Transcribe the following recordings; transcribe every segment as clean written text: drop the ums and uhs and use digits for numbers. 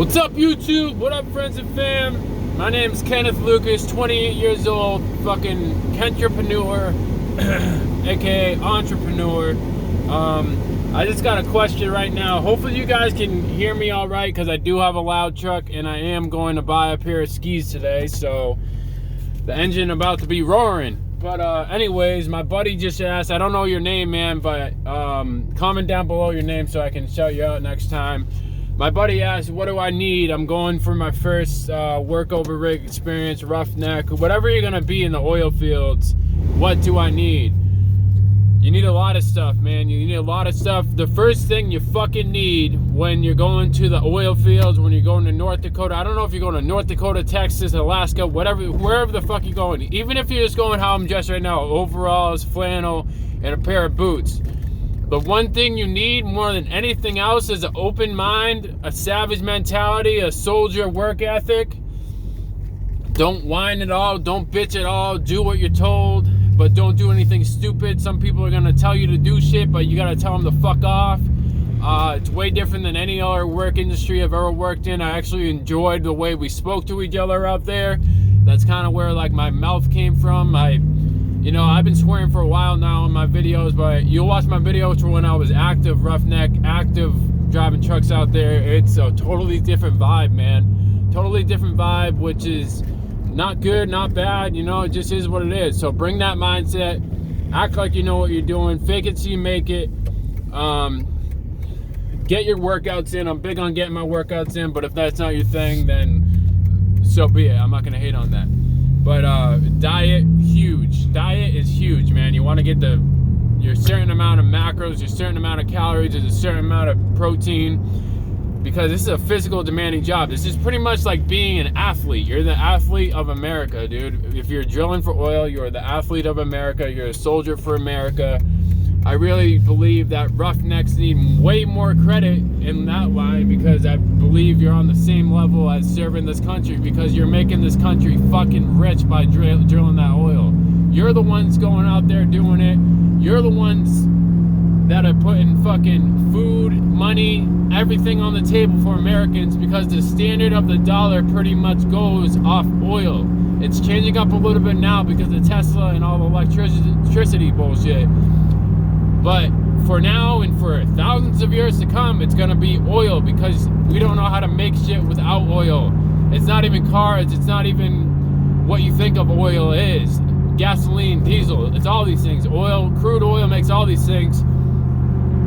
What's up, YouTube? What up, friends and fam? My name's Kenneth Lucas, 28 years old, fucking Kentrepreneur, aka entrepreneur. I just got a question right now. Hopefully you guys can hear me all right, because I do have a loud truck and I am going to buy a pair of skis today, so the engine about to be roaring. But anyways, my buddy just asked, I don't know your name, man, but comment down below your name so I can shout you out next time. My buddy asked, what do I need? I'm going for my first workover rig experience, roughneck, whatever you're gonna be in the oil fields. What do I need? You need a lot of stuff, man. You need a lot of stuff. The first thing you fucking need when you're going to the oil fields, when you're going to North Dakota, I don't know if you're going to North Dakota, Texas, Alaska, whatever, wherever the fuck you're going. Even if you're just going how I'm dressed right now, overalls, flannel, and a pair of boots. The one thing you need more than anything else is an open mind, a savage mentality, a soldier work ethic. Don't whine at all, don't bitch at all, do what you're told, but don't do anything stupid. Some people are gonna tell you to do shit, but you gotta tell them to fuck off. It's way different than any other work industry I've ever worked in. I actually enjoyed the way we spoke to each other out there. That's kind of where like my mouth came from. I've been swearing for a while now in my videos, but you'll watch my videos from when I was active roughneck, active driving trucks out there. It's a totally different vibe, man. Totally different vibe, which is not good, not bad, it just is what it is. So bring that mindset, act like you know what you're doing, fake it till you make it. Get your workouts in. I'm big on getting my workouts in, but if that's not your thing, then so be it. I'm not gonna hate on that. But diet, huge. Diet is huge, man. You want to get your certain amount of macros, your certain amount of calories, there's a certain amount of protein, because this is a physical demanding job. This is pretty much like being an athlete. You're the athlete of America, dude. If you're drilling for oil, you're the athlete of America. You're a soldier for America. I really believe that roughnecks need way more credit in that line, because I believe you're on the same level as serving this country, because you're making this country fucking rich by drilling that oil. You're the ones going out there doing it. You're the ones that are putting fucking food, money, everything on the table for Americans, because the standard of the dollar pretty much goes off oil. It's changing up a little bit now because of Tesla and all the electricity bullshit. But for now and for thousands of years to come, it's gonna be oil, because we don't know how to make shit without oil. It's not even cars, it's not even what you think of oil is. Gasoline, diesel, it's all these things. Oil, crude oil makes all these things.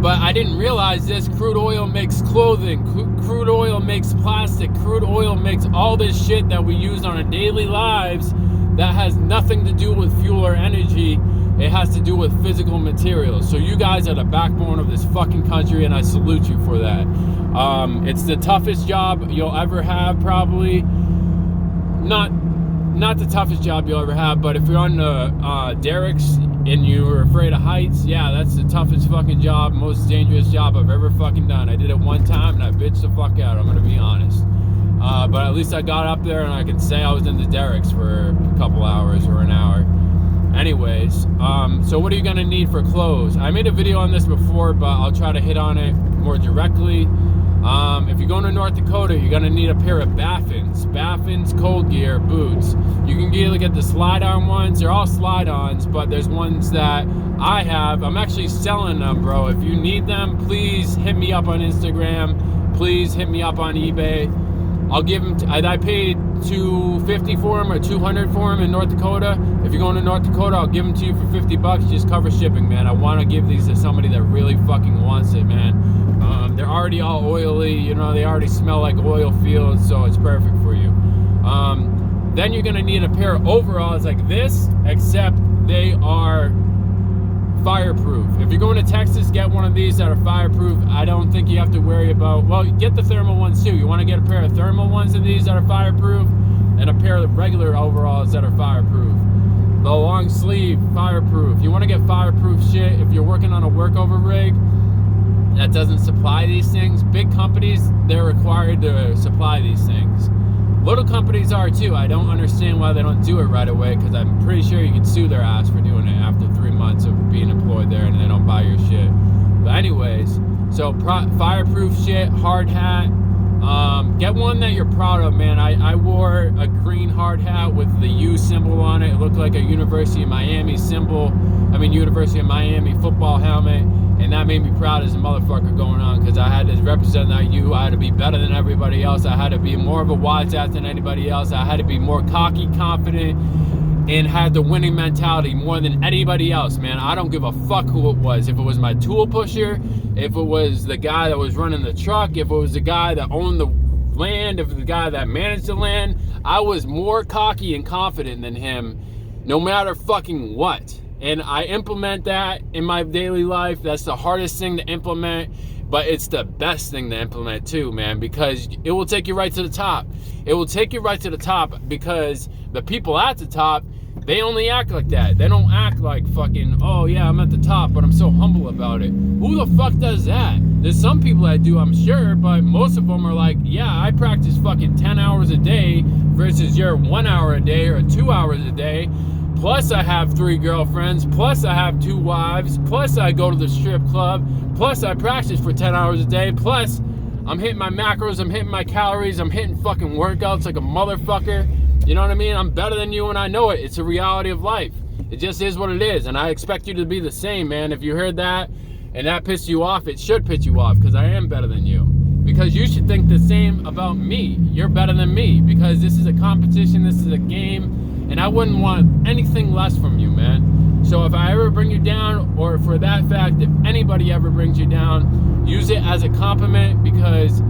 But I didn't realize this, crude oil makes clothing, crude oil makes plastic, crude oil makes all this shit that we use on our daily lives that has nothing to do with fuel or energy. It has to do with physical materials. So you guys are the backbone of this fucking country, and I salute you for that. It's the toughest job you'll ever have, probably. Not the toughest job you'll ever have, but if you're on the derricks and you're afraid of heights, yeah, that's the toughest fucking job, most dangerous job I've ever fucking done. I did it one time and I bitched the fuck out, I'm gonna be honest. But at least I got up there and I can say I was in the derricks for a couple hours or an hour. Anyways, so what are you gonna need for clothes? I made a video on this before, but I'll try to hit on it more directly. If you're going to North Dakota, you're gonna need a pair of Baffins cold gear boots. You can either get the slide-on ones. They're all slide-ons, but there's ones that I have. I'm actually selling them, bro. If you need them, please hit me up on Instagram. Please hit me up on eBay. I'll give them. I paid $250 for them or $200 for them in North Dakota. If you're going to North Dakota, I'll give them to you for $50. Just cover shipping, man. I want to give these to somebody that really fucking wants it, man. They're already all oily, they already smell like oil fields, so it's perfect for you. Then you're gonna need a pair of overalls like this, except they are fireproof. If you're going to Texas, get one of these that are fireproof. I don't think you have to worry about, well, get the thermal ones too. You want to get a pair of thermal ones of these that are fireproof, and a pair of regular overalls that are fireproof. The long sleeve, fireproof. You want to get fireproof shit if you're working on a workover rig that doesn't supply these things. Big companies, they're required to supply these things. Little companies are too. I don't understand why they don't do it right away, because I'm pretty sure you can sue their ass for doing it after 3 months of being employed there and they don't buy your shit. But anyways, so fireproof shit, hard hat, Get one that you're proud of, man. I wore a green hard hat with the U symbol on it. It looked like a University of Miami symbol. University of Miami football helmet. And that made me proud as a motherfucker going on, because I had to represent that U. I had to be better than everybody else. I had to be more of a wise ass than anybody else. I had to be more cocky, confident, and had the winning mentality more than anybody else, man. I don't give a fuck who it was. If it was my tool pusher, if it was the guy that was running the truck, if it was the guy that owned the land, if it was the guy that managed the land, I was more cocky and confident than him, no matter fucking what. And I implement that in my daily life. That's the hardest thing to implement, but it's the best thing to implement too, man, because it will take you right to the top. It will take you right to the top, because the people at the top, they only act like that. They don't act like fucking, oh yeah, I'm at the top, but I'm so humble about it. Who the fuck does that? There's some people that do, I'm sure, but most of them are like, yeah, I practice fucking 10 hours a day versus your 1 hour a day or 2 hours a day. Plus I have 3 girlfriends, plus I have 2 wives, plus I go to the strip club, plus I practice for 10 hours a day, plus I'm hitting my macros, I'm hitting my calories, I'm hitting fucking workouts like a motherfucker. You know what I mean? I'm better than you and I know it. It's a reality of life. It just is what it is, and I expect you to be the same, man. If you heard that and that pissed you off, it should piss you off, because I am better than you. Because you should think the same about me. You're better than me, because this is a competition, this is a game, and I wouldn't want anything less from you, man. So if I ever bring you down, or for that fact, if anybody ever brings you down, use it as a compliment, because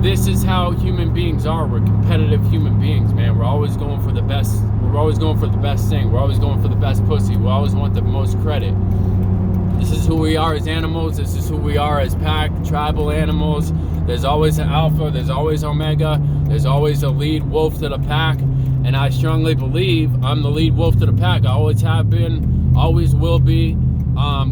this is how human beings are. We're competitive human beings, man. We're always going for the best. We're always going for the best thing. We're always going for the best pussy. We always want the most credit. This is who we are as animals. This is who we are as pack, tribal animals. There's always an alpha. There's always omega. There's always a lead wolf to the pack. And I strongly believe I'm the lead wolf to the pack. I always have been, always will be.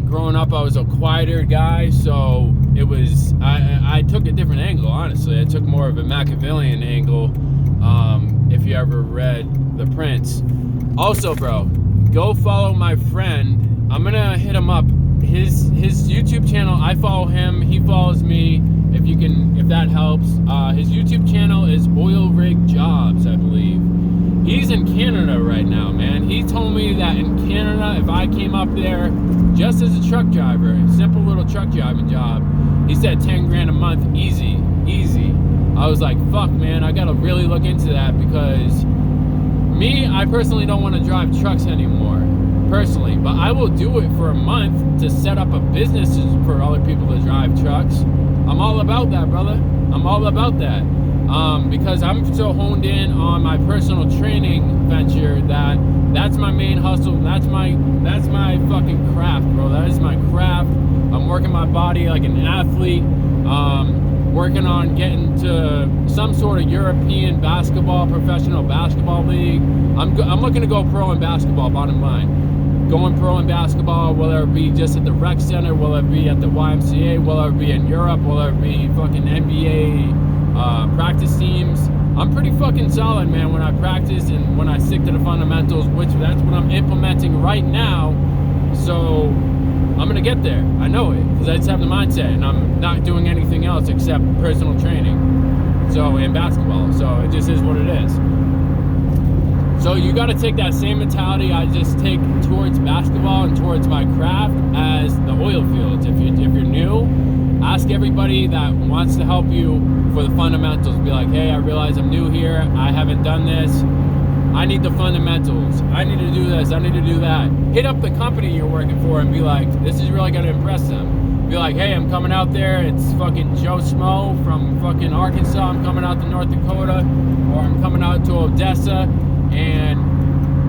Growing up, I was a quieter guy, so it was, I took a different angle, honestly. I took more of a Machiavellian angle, if you ever read The Prince. Also, bro, go follow my friend. I'm gonna hit him up. His YouTube channel, I follow him, he follows me, if that helps. His YouTube channel is Oil Rig Jobs, I believe. He's in Canada right now, man. He told me that in Canada, if I came up there just as a truck driver, a simple little truck driving job, he said 10 grand a month, easy. I was like, fuck, man, I gotta really look into that, because me, I personally don't want to drive trucks anymore, personally, but I will do it for a month to set up a business for other people to drive trucks. I'm all about that, brother. I'm all about that. Because I'm so honed in on my personal training venture that's my main hustle. That's my fucking craft, bro. That is my craft. I'm working my body like an athlete. Working on getting to some sort of European professional basketball league. I'm looking to go pro in basketball, bottom line. Going pro in basketball, whether it be just at the rec center, whether it be at the YMCA, whether it be in Europe, whether it be fucking NBA practice teams. I'm pretty fucking solid, man, when I practice and when I stick to the fundamentals, which that's what I'm implementing right now. So I'm gonna get there. I know it, because I just have the mindset, and I'm not doing anything else except personal training. So in basketball, so it just is what it is. So you got to take that same mentality I just take towards basketball and towards my craft as the oil fields. If you're new, ask everybody that wants to help you for the fundamentals. Be like, hey, I realize I'm new here. I haven't done this. I need the fundamentals. I need to do this. I need to do that. Hit up the company you're working for and be like, this is really going to impress them. Be like, hey, I'm coming out there. It's fucking Joe Smo from fucking Arkansas. I'm coming out to North Dakota, or I'm coming out to Odessa, and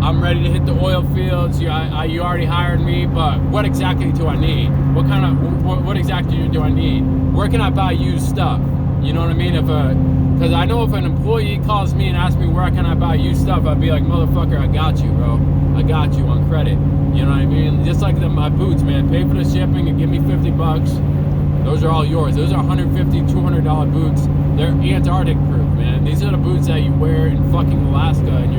I'm ready to hit the oil fields. You already hired me, but what exactly do I need? What exactly do I need? Where can I buy used stuff? You know what I mean? Because I know if an employee calls me and asks me where can I buy used stuff, I'd be like, motherfucker, I got you, bro. I got you on credit. You know what I mean? Just like my boots, man. Pay for the shipping and give me $50. Those are all yours. Those are $150, $200 boots. They're Antarctic proof, man. These are the boots that you wear in fucking Alaska and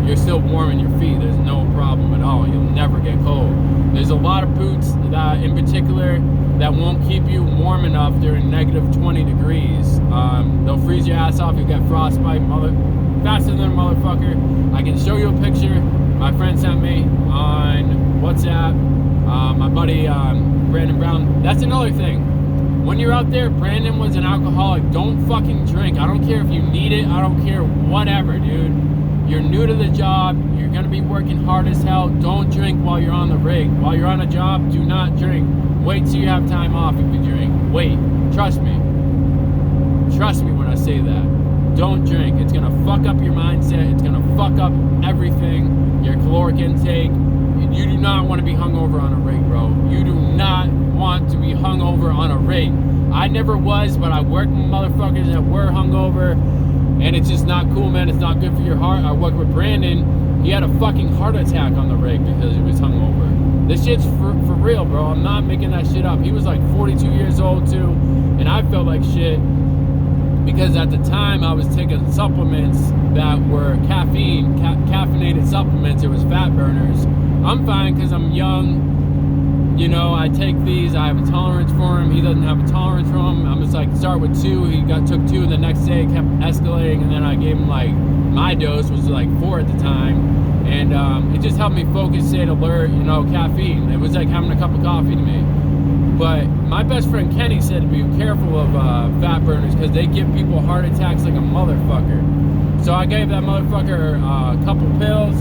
you're still warm in your feet. There's no problem at all. You'll never get cold. There's a lot of boots that, in particular, that won't keep you warm enough during negative 20 degrees. They'll freeze your ass off. You'll get frostbite faster than a motherfucker. I can show you a picture my friend sent me on WhatsApp. My buddy Brandon Brown. That's another thing. When you're out there, Brandon was an alcoholic. Don't fucking drink. I don't care if you need it. I don't care whatever, dude. You're new to the job. You're going to be working hard as hell. Don't drink while you're on the rig. While you're on a job, do not drink. Wait till you have time off if you drink. Wait. Trust me. Trust me when I say that. Don't drink. It's going to fuck up your mindset. It's going to fuck up everything. Your caloric intake. You do not want to be hungover on a rig, bro. You do not want to be hungover on a rig. I never was, but I worked with motherfuckers that were hungover, and it's just not cool, man. It's not good for your heart. I worked with Brandon. He had a fucking heart attack on the rig because he was hungover. This shit's for real, bro. I'm not making that shit up. He was like 42 years old too, and I felt like shit because at the time I was taking supplements that were caffeinated supplements. It was fat burners. I'm fine because I'm young. You know, I take these. I have a tolerance for him. He doesn't have a tolerance for them. I'm just like, start with 2. He took 2 the next day. It kept escalating, and then I gave him like my dose was like 4 at the time, and it just helped me focus, stay alert. You know, caffeine. It was like having a cup of coffee to me. But my best friend Kenny said to be careful of fat burners because they give people heart attacks like a motherfucker. So I gave that motherfucker a couple pills.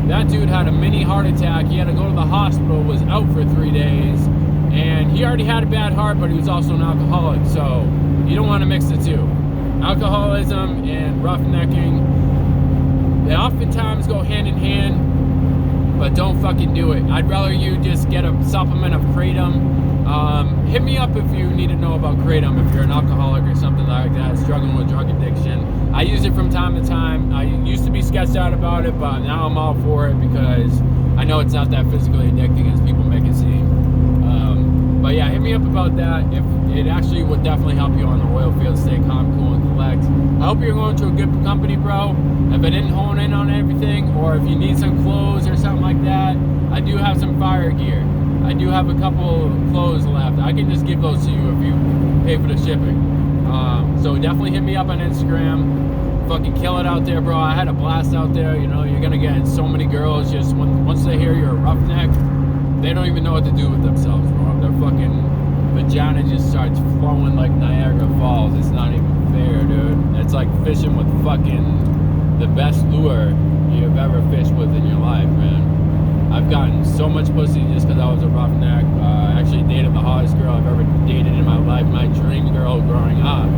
That dude had a mini heart attack. He had to go to the hospital, was out for 3 days, and he already had a bad heart, but he was also an alcoholic, so you don't want to mix the two. Alcoholism and roughnecking, they oftentimes go hand in hand, but don't fucking do it. I'd rather you just get a supplement of Kratom. Hit me up if you need to know about Kratom, if you're an alcoholic or something like that, struggling with drug addiction. I use it from time to time. I used to be sketched out about it, but now I'm all for it because I know it's not that physically addicting as people make it seem. But yeah, hit me up about that. If it actually would definitely help you on the oil field, stay calm, cool, and collect. I hope you're going to a good company, bro. If I didn't hone in on everything, or if you need some clothes or something like that, I do have some fire gear. I do have a couple clothes left. I can just give those to you if you pay for the shipping. So definitely hit me up on Instagram. Fucking kill it out there, bro. I had a blast out there. You know, you're gonna get so many girls just once they hear you're a roughneck, they don't even know what to do with themselves, bro. Their fucking vagina just starts flowing like Niagara Falls. It's not even fair, dude. It's like fishing with fucking the best lure you've ever fished with in your life, man. I've gotten so much pussy just because I was a roughneck. I actually dated the hottest girl I've ever dated in my life, my dream girl growing up.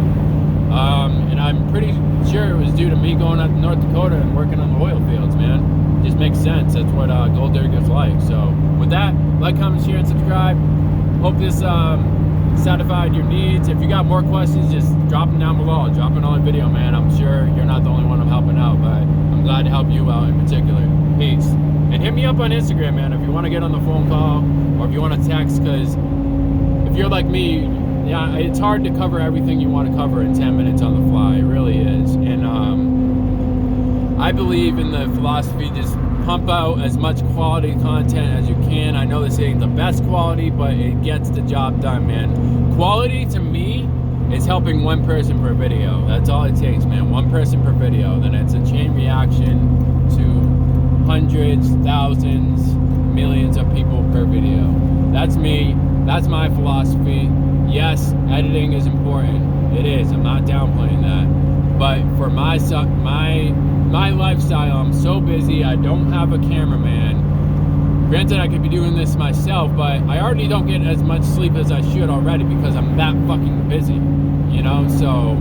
And I'm pretty sure it was due to me going out to North Dakota and working on the oil fields, man. It just makes sense. That's what gold diggers like. So with that, like, comment, share, and subscribe. Hope this satisfied your needs. If you got more questions, just drop them down below. I'll drop another video, man. I'm sure you're not the only one I'm helping out, but I'm glad to help you out in particular. Peace. And hit me up on Instagram, man, if you want to get on the phone call or if you want to text, because if you're like me, yeah, it's hard to cover everything you want to cover in 10 minutes on the fly. It really is. And I believe in the philosophy, just pump out as much quality content as you can. I know this ain't the best quality, but it gets the job done, man. Quality to me is helping one person per video. That's all it takes, man. One person per video. Then it's a chain reaction to hundreds, thousands, millions of people per video. That's me. That's my philosophy. Yes, editing is important. It is. I'm not downplaying that. But for my lifestyle, I'm so busy. I don't have a cameraman. Granted, I could be doing this myself, but I already don't get as much sleep as I should already because I'm that fucking busy. You know, so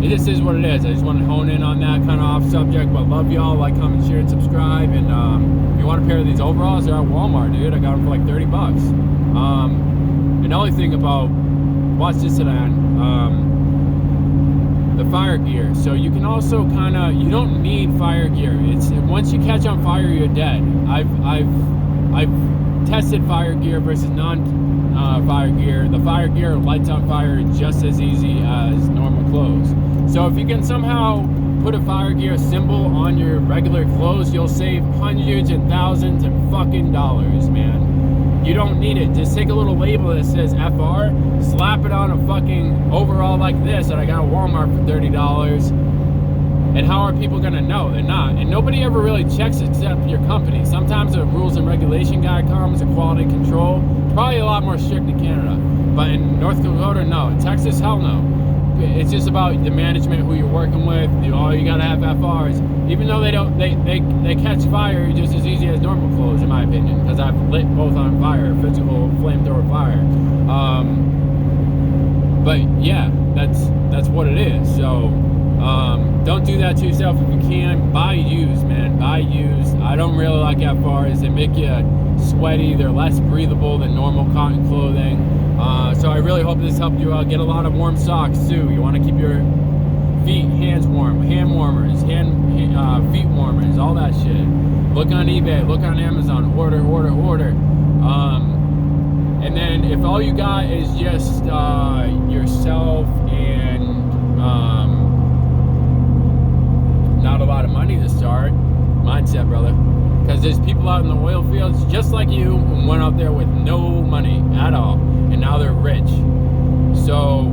it just is what it is. I just want to hone in on that kind of off subject, but love y'all. Like, comment, share, and subscribe. And if you want a pair of these overalls, they're at Walmart, dude. I got them for like 30 bucks. Another thing about, watch this tonight, the fire gear. So you can also kind of, you don't need fire gear. It's once you catch on fire, you're dead. I've tested fire gear versus non-fire gear. The fire gear lights on fire just as easy as normal clothes. So if you can somehow put a fire gear symbol on your regular clothes, you'll save hundreds and thousands of fucking dollars, man. You don't need it. Just take a little label that says FR, slap it on a fucking overall like this that I got at Walmart for $30. And how are people gonna know? They're not. And nobody ever really checks except your company. Sometimes a rules and regulation guy comes, a quality control. Probably a lot more strict in Canada. But in North Dakota, no. In Texas, hell no. It's just about the management, who you're working with. You gotta have FRs. Even though they catch fire just as easy as normal clothes, in my opinion. Because I've lit both on fire, physical flamethrower fire. But yeah, that's what it is. So don't do that to yourself if you can. Buy used, man. Buy used. I don't really like FRs. They make you sweaty. They're less breathable than normal cotton clothing. So I really hope this helped you out. Get a lot of warm socks too. You want to keep your hands warm. Hand warmers, feet warmers, all that shit. Look on eBay. Look on Amazon. Order. And then if all you got is just yourself and not a lot of money to start, mindset, brother. Because there's people out in the oil fields just like you who went out there with no money at all, and now they're rich. So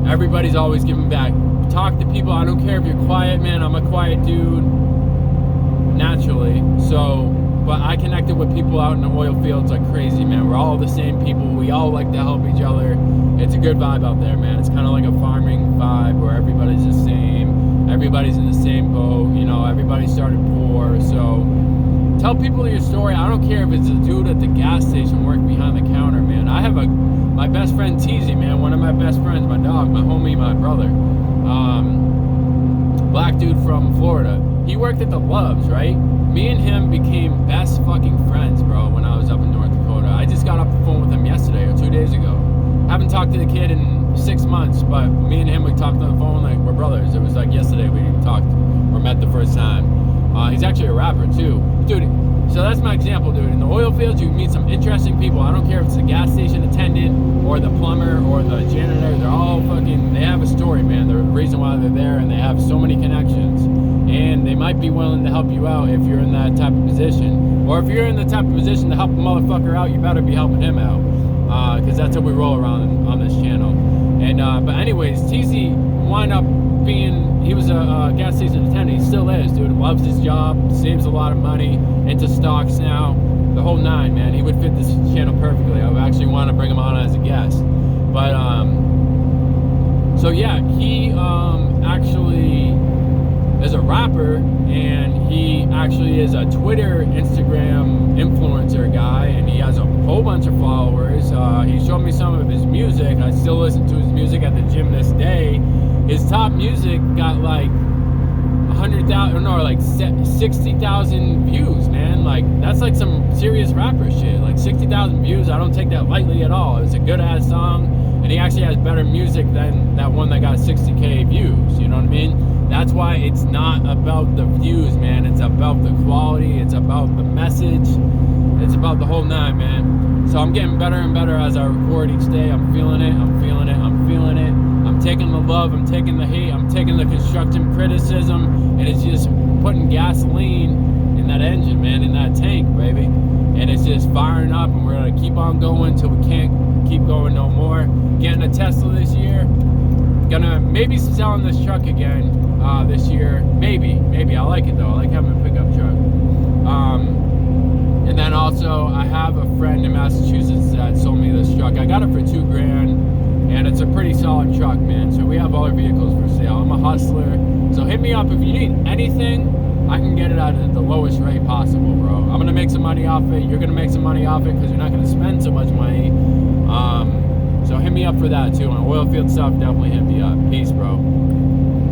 everybody's always giving back. Talk to people. I don't care if you're quiet, man. I'm a quiet dude naturally. So, but I connected with people out in the oil fields like crazy, man. We're all the same people. We all like to help each other. It's a good vibe out there, man. It's kind of like a farming vibe where everybody's the same. Everybody's in the same boat. You know, everybody started poor. So tell people your story. I don't care if it's a dude at the gas station working behind the counter, man. I have my best friend Teasy, man. One of my best friends, my dog, my homie, my brother. Black dude from Florida. He worked at the Loves, right? Me and him became best fucking friends, bro, when I was up in North Dakota. I just got off the phone with him yesterday or 2 days ago. Haven't talked to the kid in 6 months, but me and him, we talked on the phone like we're brothers. It was like yesterday we talked or met the first time. He's actually a rapper too. Dude, so that's my example, dude. In the oil fields, you meet some interesting people. I don't care if it's the gas station attendant or the plumber or the janitor. They're all fucking, they have a story, man. The reason why they're there, and they have so many connections. And they might be willing to help you out if you're in that type of position. Or if you're in the type of position to help a motherfucker out, you better be helping him out. Because that's how we roll around on this channel. And but anyways, TZ wound up being, he was a gas station attendant. He still is, dude. Loves his job, saves a lot of money, into stocks now, the whole nine, man. He would fit this channel perfectly. I would actually want to bring him on as a guest. But so yeah, he actually is a rapper, and he actually is a Twitter, Instagram influencer guy, and he has a whole bunch of followers. He showed me some of his music. I still listen to his music at the gym this day. His top music got like 100,000, no, like 60,000 views, man. Like, that's like some serious rapper shit. Like 60,000 views, I don't take that lightly at all. It's a good ass song, and he actually has better music than that one that got 60K views. You know what I mean? That's why it's not about the views, man. It's about the quality. It's about the message. It's about the whole nine, man. So I'm getting better and better as I record each day. I'm feeling it. I'm feeling it. I'm feeling it. I'm taking the love. I'm taking the hate. I'm taking the constructive criticism. And it's just putting gasoline in that engine, man, in that tank, baby. And it's just firing up. And we're going to keep on going until we can't keep going no more. Getting a Tesla this year. Gonna maybe selling this truck again this year. Maybe. I like it though. I like having a pickup truck. And then also I have a friend in Massachusetts that sold me this truck. I got it for $2,000, and it's a pretty solid truck, man. So we have all our vehicles for sale. I'm a hustler, so hit me up if you need anything. I can get it at the lowest rate possible, bro. I'm gonna make some money off it. You're gonna make some money off it because you're not gonna spend so much money. So hit me up for that too. On oil field stuff, definitely hit me up. Peace, bro.